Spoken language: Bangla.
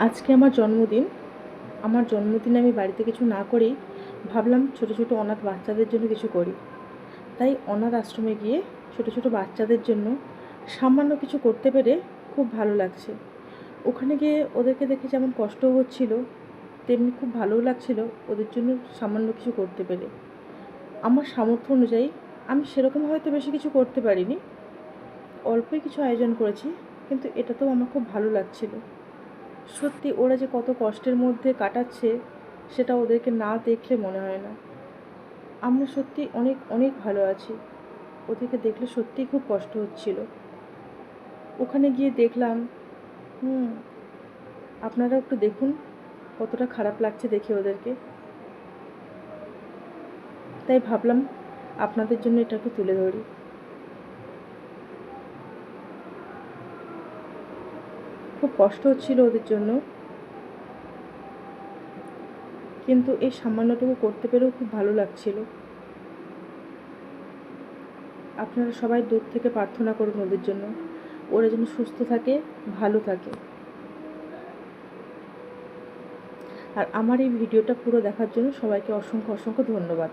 আজকে আমার জন্মদিন। আমার জন্মদিনে আমি বাড়িতে কিছু না করেই ভাবলাম ছোটো ছোটো অনাথ বাচ্চাদের জন্য কিছু করি। তাই অনাথ আশ্রমে গিয়ে ছোটো ছোটো বাচ্চাদের জন্য সামান্য কিছু করতে পেরে খুব ভালো লাগছে। ওখানে গিয়ে ওদেরকে দেখে যেমন কষ্ট হচ্ছিল, তেমনি খুব ভালোও লাগছিল ওদের জন্য সামান্য কিছু করতে পেরে। আমার সামর্থ্য অনুযায়ী আমি সেরকম হয়তো বেশি কিছু করতে পারিনি, অল্পই কিছু আয়োজন করেছি, কিন্তু এটাতেও আমার খুব ভালো লাগছিল। সত্যি ওরা যে কত কষ্টের মধ্যে কাটাচ্ছে সেটা ওদেরকে না দেখলে মনে হয় না। আমরা সত্যি অনেক অনেক ভালো আছি। ওদেরকে দেখলে সত্যিই খুব কষ্ট হচ্ছিল। ওখানে গিয়ে দেখলাম, আপনারা একটু দেখুন কতটা খারাপ লাগছে দেখে ওদেরকে। তাই ভাবলাম আপনাদের জন্য এটা একটু তুলে ধরি। খুব কষ্ট হচ্ছিল ওদের জন্য, কিন্তু এই সামান্যটুকু করতে পেরেও খুব ভালো লাগছিল। আপনারা সবাই দূর থেকে প্রার্থনা করুন ওদের জন্য, ওরা যেন সুস্থ থাকে, ভালো থাকে। আর আমার এই ভিডিওটা পুরো দেখার জন্য সবাইকে অসংখ্য অসংখ্য ধন্যবাদ।